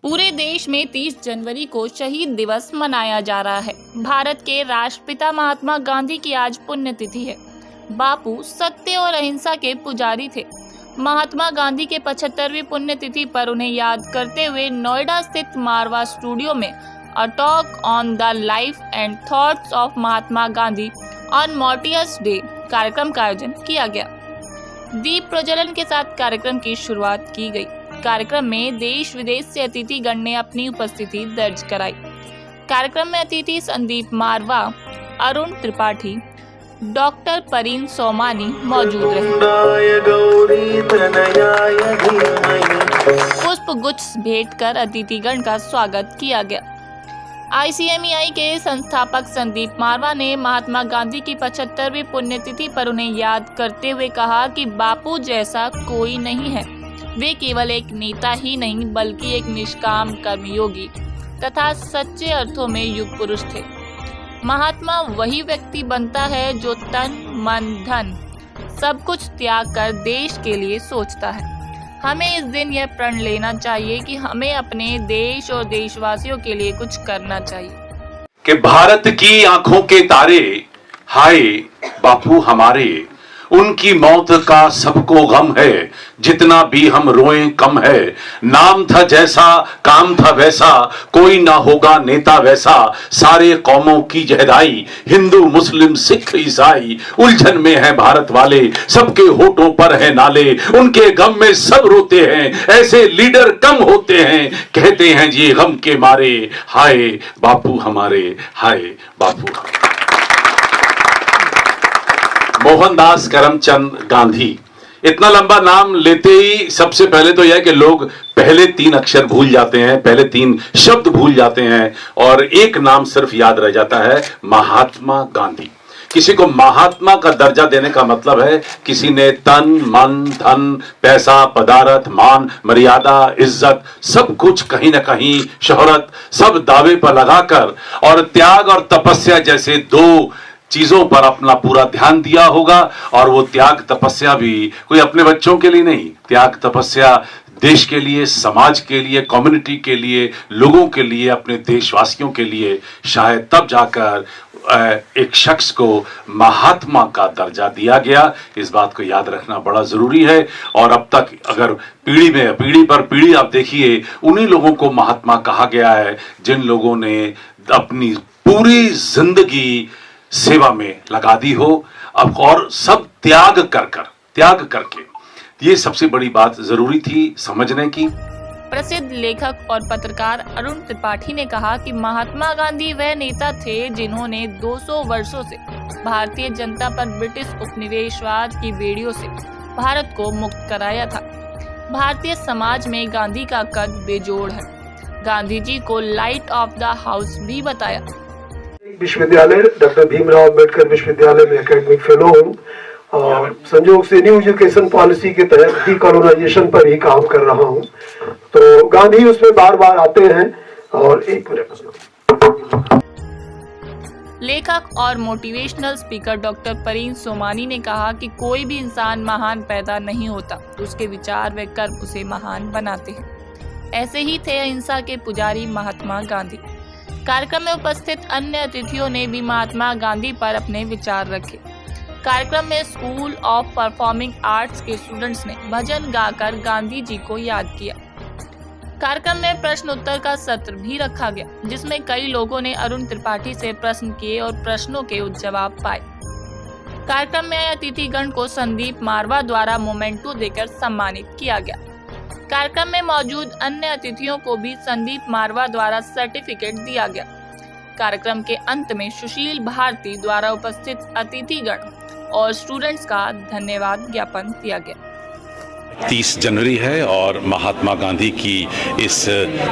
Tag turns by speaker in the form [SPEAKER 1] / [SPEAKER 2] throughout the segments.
[SPEAKER 1] पूरे देश में 30 जनवरी को शहीद दिवस मनाया जा रहा है। भारत के राष्ट्रपिता महात्मा गांधी की आज पुण्यतिथि है। बापू सत्य और अहिंसा के पुजारी थे। महात्मा गांधी के 75वीं पुण्यतिथि पर उन्हें याद करते हुए नोएडा स्थित मारवा स्टूडियो में a talk on the life and thoughts of Mahatma Gandhi on martyrs day कार्यक्रम का आयोजन किया गया। दीप प्रज्वलन के साथ कार्यक्रम की शुरुआत की गई। कार्यक्रम में देश विदेश से अतिथिगण ने अपनी उपस्थिति दर्ज कराई। कार्यक्रम में अतिथि संदीप मारवा, अरुण त्रिपाठी, डॉक्टर परीन सोमानी मौजूद रहे। पुष्प गुच्छ भेंट कर अतिथिगण का स्वागत किया गया। ICMEI के संस्थापक संदीप मारवा ने महात्मा गांधी की 75वीं पुण्यतिथि पर उन्हें याद करते हुए कहा कि बापू जैसा कोई नहीं है। वे केवल एक नेता ही नहीं बल्कि एक निष्काम कर्मयोगी तथा सच्चे अर्थों में युग पुरुष थे। महात्मा वही व्यक्ति बनता है जो तन मन धन सब कुछ त्याग कर देश के लिए सोचता है। हमें इस दिन यह प्रण लेना चाहिए कि हमें अपने देश और देशवासियों के लिए कुछ करना चाहिए।
[SPEAKER 2] कि भारत की आंखों के तारे, हाय बापू हमारे, उनकी मौत का सबको गम है, जितना भी हम रोएं कम है। नाम था जैसा काम था वैसा, कोई ना होगा नेता वैसा। सारे कौमों की जहदाई, हिंदू मुस्लिम सिख ईसाई, उलझन में है भारत वाले, सबके होठों पर है नाले। उनके गम में सब रोते हैं, ऐसे लीडर कम होते हैं, कहते हैं ये गम के मारे, हाय बापू हमारे, हाय बापू हमारे। मोहनदास करमचंद गांधी। इतना लंबा नाम लेते ही सबसे पहले तो यह कि लोग पहले 3 अक्षर भूल जाते हैं, पहले 3 शब्द भूल जाते हैं और एक नाम सिर्फ याद रह जाता है, महात्मा गांधी। किसी को महात्मा का दर्जा देने का मतलब है किसी ने तन मन धन पैसा पदार्थ मान मर्यादा इज्जत सब कुछ कहीं ना कहीं शोहरत सब दावे पर लगाकर और त्याग और तपस्या जैसे 2 चीजों पर अपना पूरा ध्यान दिया होगा। और वो त्याग तपस्या भी कोई अपने बच्चों के लिए नहीं, त्याग तपस्या देश के लिए, समाज के लिए, कम्युनिटी के लिए, लोगों के लिए, अपने देशवासियों के लिए। शायद तब जाकर एक शख्स को महात्मा का दर्जा दिया गया। इस बात को याद रखना बड़ा जरूरी है। और अब तक अगर पीढ़ी पर पीढ़ी आप देखिए, उन्हीं लोगों को महात्मा कहा गया है जिन लोगों ने अपनी पूरी जिंदगी सेवा में लगा दी हो, अब और सब त्याग करके। ये सबसे बड़ी बात जरूरी थी समझने की।
[SPEAKER 1] प्रसिद्ध लेखक और पत्रकार अरुण त्रिपाठी ने कहा कि महात्मा गांधी वह नेता थे जिन्होंने 200 वर्षों से भारतीय जनता पर ब्रिटिश उपनिवेशवाद की बेड़ियों से भारत को मुक्त कराया था। भारतीय समाज में गांधी का कद बेजोड़ है। गांधी जी को लाइट ऑफ द हाउस भी बताया।
[SPEAKER 3] विश्वविद्यालय डॉक्टर भीमराव अंबेडकर विश्वविद्यालय में एकेडमिक फेलो हूँ और संयोग से न्यू एजुकेशन पॉलिसी के तहत डीकोलोनाइजेशन पर ही काम कर रहा हूँ। तो गांधी उसमें बार बार आते हैं। और एक मिनट।
[SPEAKER 1] लेखक और मोटिवेशनल स्पीकर डॉक्टर परीन सोमानी ने कहा कि कोई भी इंसान महान पैदा नहीं होता, उसके विचार व कर्म उसे महान बनाते हैं। ऐसे ही थे अहिंसा के पुजारी महात्मा गांधी। कार्यक्रम में उपस्थित अन्य अतिथियों ने भी महात्मा गांधी पर अपने विचार रखे। कार्यक्रम में स्कूल ऑफ परफॉर्मिंग आर्ट्स के स्टूडेंट्स ने भजन गाकर गांधी जी को याद किया। कार्यक्रम में प्रश्न उत्तर का सत्र भी रखा गया, जिसमें कई लोगों ने अरुण त्रिपाठी से प्रश्न किए और प्रश्नों के जवाब पाए। कार्यक्रम में आए अतिथिगण को संदीप मारवा द्वारा मोमेंटो देकर सम्मानित किया गया। कार्यक्रम में मौजूद अन्य अतिथियों को भी संदीप मारवा द्वारा सर्टिफिकेट दिया गया। कार्यक्रम के अंत में सुशील भारती द्वारा उपस्थित अतिथिगण और स्टूडेंट्स का धन्यवाद ज्ञापन दिया गया।
[SPEAKER 4] 30 जनवरी है और महात्मा गांधी की इस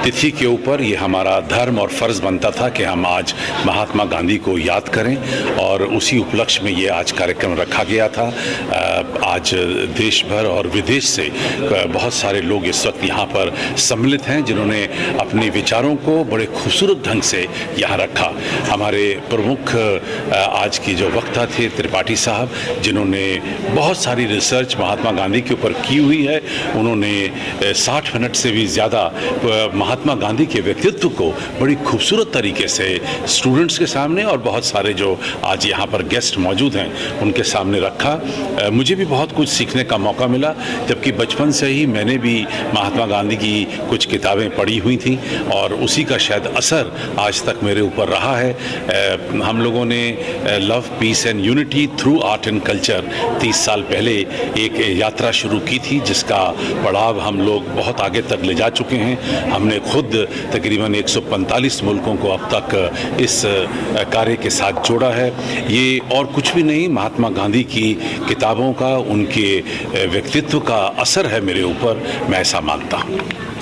[SPEAKER 4] तिथि के ऊपर ये हमारा धर्म और फर्ज बनता था कि हम आज महात्मा गांधी को याद करें और उसी उपलक्ष्य में ये आज कार्यक्रम रखा गया था। आज देश भर और विदेश से बहुत सारे लोग इस वक्त यहाँ पर सम्मिलित हैं जिन्होंने अपने विचारों को बड़े खूबसूरत ढंग से यहाँ रखा। हमारे प्रमुख आज की जो वक्ता थे त्रिपाठी साहब, जिन्होंने बहुत सारी रिसर्च महात्मा गांधी के ऊपर की हुई हुई है। उन्होंने 60 मिनट से भी ज़्यादा महात्मा गांधी के व्यक्तित्व को बड़ी खूबसूरत तरीके से स्टूडेंट्स के सामने और बहुत सारे जो आज यहाँ पर गेस्ट मौजूद हैं उनके सामने रखा। मुझे भी बहुत कुछ सीखने का मौका मिला, जबकि बचपन से ही मैंने भी महात्मा गांधी की कुछ किताबें पढ़ी हुई थी और उसी का शायद असर आज तक मेरे ऊपर रहा है। हम लोगों ने love piece and unity through art and culture 30 साल पहले एक यात्रा शुरू की थी, जिसका पड़ाव हम लोग बहुत आगे तक ले जा चुके हैं। हमने खुद तकरीबन 145 मुल्कों को अब तक इस कार्य के साथ जोड़ा है। ये और कुछ भी नहीं, महात्मा गांधी की किताबों का, उनके व्यक्तित्व का असर है मेरे ऊपर, मैं ऐसा मानता हूँ।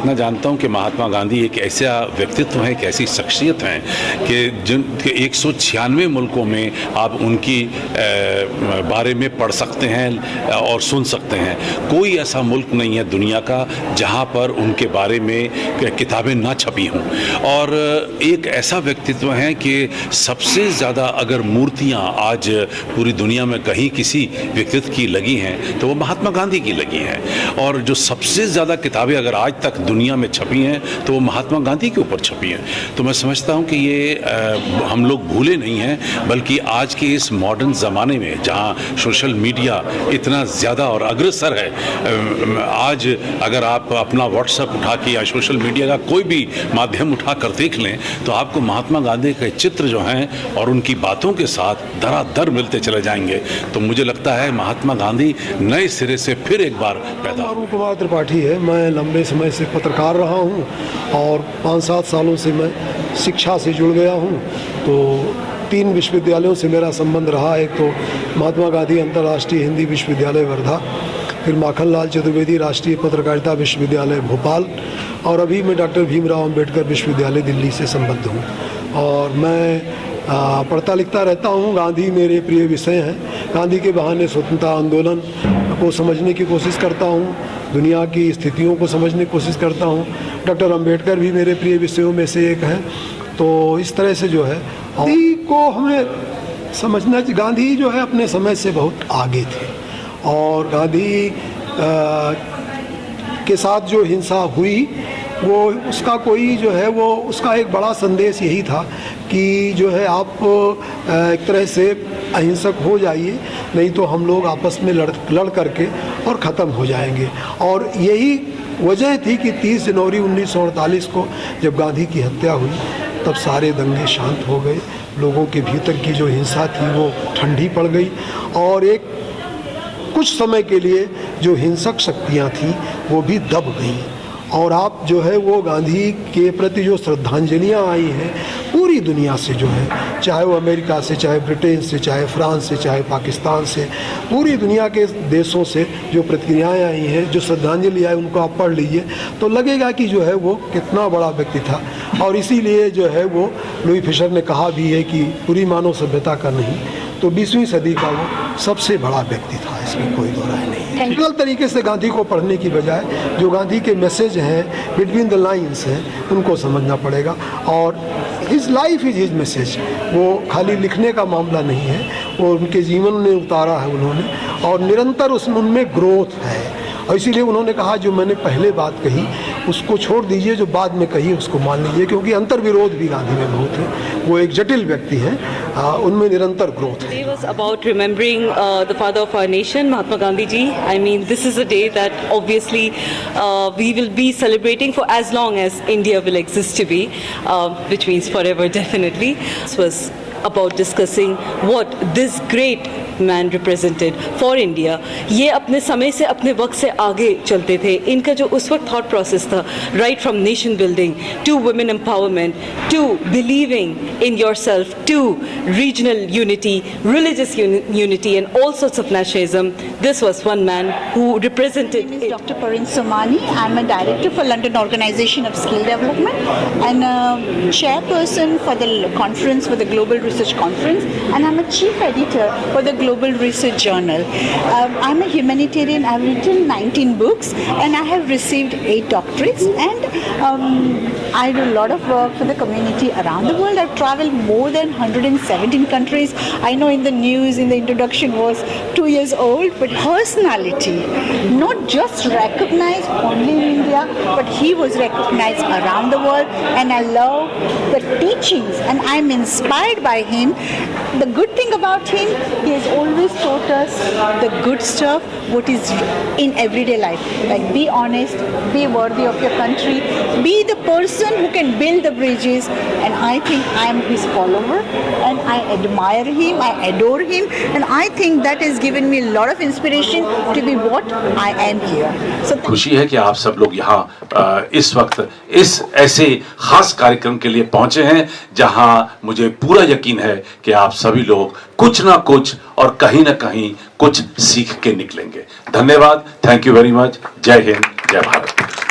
[SPEAKER 4] मैं जानता हूँ कि महात्मा गांधी एक ऐसा व्यक्तित्व है, एक ऐसी शख्सियत हैं कि जिन 196 मुल्कों में आप उनकी बारे में पढ़ सकते हैं और सुन सकते हैं। कोई ऐसा मुल्क नहीं है दुनिया का जहाँ पर उनके बारे में किताबें ना छपी हों। और एक ऐसा व्यक्तित्व है कि सबसे ज़्यादा अगर मूर्तियाँ आज पूरी दुनिया में कहीं किसी व्यक्तित्व की लगी हैं तो वो महात्मा गांधी की लगी हैं। और जो सबसे ज़्यादा किताबें अगर आज तक दुनिया में छपी हैं तो वो महात्मा गांधी के ऊपर छपी हैं। तो मैं समझता हूँ कि ये हम लोग भूले नहीं हैं, बल्कि आज के इस मॉडर्न ज़माने में जहाँ सोशल मीडिया इतना ज़्यादा और अग्रसर है, आज अगर आप अपना व्हाट्सएप उठा के या सोशल मीडिया का कोई भी माध्यम उठा कर देख लें तो आपको महात्मा गांधी के चित्र जो हैं और उनकी बातों के साथ धराधर मिलते चले जाएंगे। तो मुझे लगता है महात्मा गांधी नए सिरे से फिर एक बार पैदा।
[SPEAKER 3] अरुण कुमार त्रिपाठी है। मैं लंबे समय से पत्रकार रहा हूँ और 5-7 सालों से मैं शिक्षा से जुड़ गया हूँ। तो 3 विश्वविद्यालयों से मेरा संबंध रहा। एक तो महात्मा गांधी अंतर्राष्ट्रीय हिंदी विश्वविद्यालय वर्धा, फिर माखनलाल चतुर्वेदी राष्ट्रीय पत्रकारिता विश्वविद्यालय भोपाल, और अभी मैं डॉक्टर भीमराव अंबेडकर विश्वविद्यालय दिल्ली से संबद्ध हूँ। और मैं पढ़ता लिखता रहता हूँ। गांधी मेरे प्रिय विषय हैं। गांधी के बहाने स्वतंत्रता आंदोलन को समझने की कोशिश करता हूँ, दुनिया की स्थितियों को समझने की कोशिश करता हूँ। डॉक्टर अंबेडकर भी मेरे प्रिय विषयों में से एक हैं। तो इस तरह से जो है गांधी को हमें समझना चाहिए। गांधी जो है अपने समय से बहुत आगे थे और गांधी के साथ जो हिंसा हुई वो उसका कोई जो है वो उसका एक बड़ा संदेश यही था कि जो है आप एक तरह से अहिंसक हो जाइए, नहीं तो हम लोग आपस में लड़ करके और ख़त्म हो जाएंगे। और यही वजह थी कि 30 जनवरी 1948 को जब गांधी की हत्या हुई तब सारे दंगे शांत हो गए। लोगों के भीतर की जो हिंसा थी वो ठंडी पड़ गई और एक कुछ समय के लिए जो हिंसक शक्तियाँ थीं वो भी दब गई। और आप जो है वो गांधी के प्रति जो श्रद्धांजलियाँ आई हैं पूरी दुनिया से, जो है चाहे वो अमेरिका से, चाहे ब्रिटेन से, चाहे फ्रांस से, चाहे पाकिस्तान से, पूरी दुनिया के देशों से जो प्रतिक्रियाएँ आई हैं, जो श्रद्धांजलि आई, उनको आप पढ़ लीजिए तो लगेगा कि जो है वो कितना बड़ा व्यक्ति था। और इसीलिए जो है वो लुई फिशर ने कहा भी है कि पूरी मानव सभ्यता का नहीं तो 20वीं सदी का वो सबसे बड़ा व्यक्ति था, इसमें कोई दो राय नहीं है। टेक्निकल तरीके से गांधी को पढ़ने की बजाय जो गांधी के मैसेज हैं, बिटवीन द लाइंस हैं, उनको समझना पड़ेगा। और his life is his message, वो खाली लिखने का मामला नहीं है, वो उनके जीवन में उतारा है उन्होंने और निरंतर उनमें ग्रोथ है। और इसीलिए उन्होंने कहा जो मैंने पहले बात कही उसको छोड़ दीजिए, जो बाद में कही उसको मान लीजिए, क्योंकि अंतर्विरोध भी गांधी में बहुत है। वो एक जटिल व्यक्ति हैं, उनमें निरंतर ग्रोथ है।
[SPEAKER 5] Today was about remembering the father of our nation, Mahatma Gandhi ji. I mean, this is a day that obviously we will be celebrating for as long as India will exist to be, which means forever definitely. This was about discussing what this great man represented for India. ये अपने समय से, अपने वक्त से आगे चलते थे। इनका जो उस वक्त thought process था, right from nation building to women empowerment to believing in yourself to regional unity, religious unity and all sorts of nationalism, this was one man who represented
[SPEAKER 6] My name is Dr. Parin Somani. I'm a director for London Organization of Skill Development and a chairperson for the conference, for the Global Research Conference, and I'm a chief editor for the Global Global Research Journal. I'm a humanitarian. I've written 19 books and I have received 8 doctorates, and I do a lot of work for the community around the world. I've traveled more than 117 countries. I know in the news, in the introduction was 2 years old, but personality, not just recognized only in India, but he was recognized around the world, and I love the teachings and I'm inspired by him. The good thing about him, he has always taught us the good stuff, what is in everyday life. Like be honest, be worthy of your country, be the person who can build the bridges, and I think I am his follower and I admire him, I adore him, and I think that has given me a lot of inspiration to be what I am here. So
[SPEAKER 2] खुशी है कि आप सब लोग यहाँ इस वक्त इस ऐसे खास कार्यक्रम के लिए पहुंचे हैं जहां मुझे पूरा यकीन है कि आप सभी लोग कुछ ना कुछ और कहीं ना कहीं कुछ सीख के निकलेंगे। धन्यवाद, थैंक यू वेरी मच। जय हिंद, जय भारत।